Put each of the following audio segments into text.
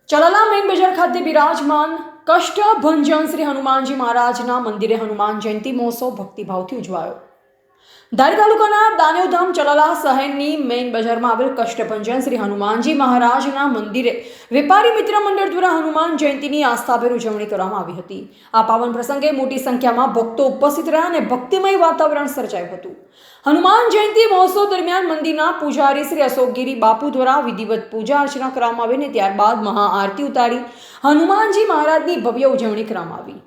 Chalala main બજાર ખાતે બિરાજમાન કષ્ટભંજન શ્રી હનુમાનજી મહારાજના મંદિરે હનુમાન જયંતિ મહોત્સવ ભક્તિભાવથી ઉજવાયો। ધારી તાલુકાના દાનેવધામ ચલાલા શહેરની મેઇન બજારમાં આવેલ કષ્ટભંજન શ્રી હનુમાનજી મહારાજના મંદિરે વેપારી મિત્ર મંડળ દ્વારા હનુમાન જયંતિની આસ્થાભેર ઉજવણી કરવામાં આવી હતી। આ પાવન પ્રસંગે મોટી સંખ્યામાં ભક્તો ઉપસ્થિત રહ્યા અને ભક્તિમય વાતાવરણ સર્જાયું હતું। હનુમાન જયંતિ મહોત્સવ દરમિયાન મંદિરના પૂજારી શ્રી અશોકગીરી બાપુ દ્વારા વિધિવત પૂજા અર્ચના કરવામાં આવી અને ત્યારબાદ મહાઆરતી ઉતારી હનુમાનજી મહારાજની ભવ્ય ઉજવણી કરવામાં આવી।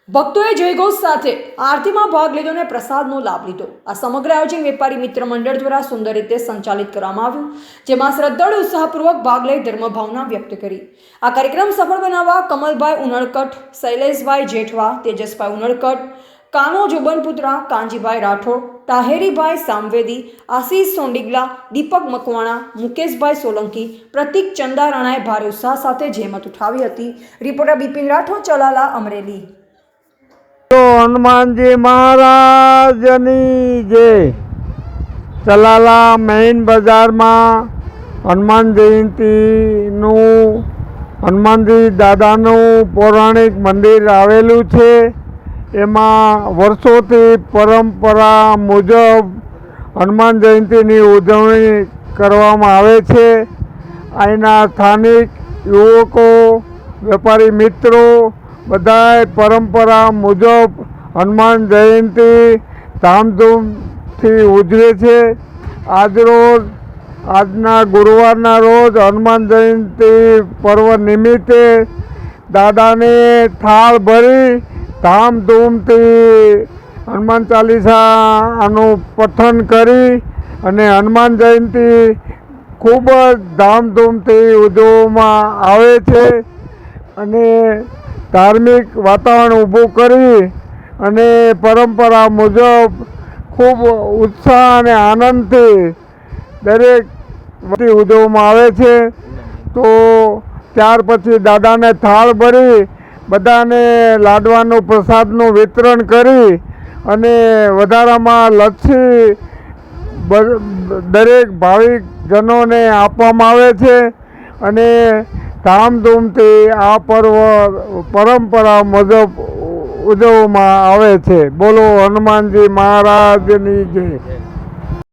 ભક્તોએ જયઘોષ સાથે આરતીમાં ભાગ લીધો અને પ્રસાદનો લાભ લીધો। આ સમગ્ર આયોજન વેપારી મિત્ર મંડળ દ્વારા સુંદર રીતે સંચાલિત કરવામાં આવ્યું, જેમાં શ્રદ્ધાળુ ઉત્સાહપૂર્વક ભાગ લઈ ધર્મભાવના વ્યક્ત કરી। આ કાર્યક્રમ સફળ બનાવવા કમલભાઈ ઉનડકટ, શૈલેષભાઈ જેઠવા, તેજસભાઈ ઉનડકટ, કાનો જોબનપુત્રા, કાંજીભાઈ રાઠોડ, તાહેરીભાઈ સામવેદી, આશીષ સોંડિગલા, દીપક મકવાણા, મુકેશભાઈ સોલંકી, પ્રતિક ચંદા રાણાએ ભારે ઉત્સાહ સાથે જહેમત ઉઠાવી હતી। રિપોર્ટર બિપિન રાઠોડ, ચલાલા, અમરેલી। તો હનુમાનજી મહારાજની જય। ચલાલા મેઇન બજારમાં હનુમાન જયંતિનું હનુમાનજી દાદાનું પૌરાણિક મંદિર આવેલું છે। એમાં વર્ષોથી પરંપરા મુજબ હનુમાન જયંતિની ઉજવણી કરવામાં આવે છે। અહીંના સ્થાનિક યુવકો, વેપારી મિત્રો બધાય પરંપરા મુજબ હનુમાન જયંતિ ધામધૂમથી ઉજવે છે। આજના ગુરુવારના રોજ હનુમાન જયંતિ પર્વ નિમિત્તે દાદાને થાળ ભરી ધામધૂમથી હનુમાન ચાલીસાનું પઠન કરી અને હનુમાન જયંતિ ખૂબ જ ધામધૂમથી ઉજવવામાં આવે છે અને ધાર્મિક વાતાવરણ ઊભું કરી અને પરંપરા મુજબ ખૂબ ઉત્સાહ અને આનંદથી દરેક ઉજવવામાં આવે છે। તો ત્યાર પછી દાદાને થાળ ભરી બધાને લાડવાનું પ્રસાદનું વિતરણ કરી અને વધારામાં લચ્છી દરેક ભાવિકજનોને આપવામાં આવે છે અને ધામધૂમથી આ પર્વ પરંપરા મુજબ ઉજવવામાં આવે છે। બોલો હનુમાનજી મહારાજની જય।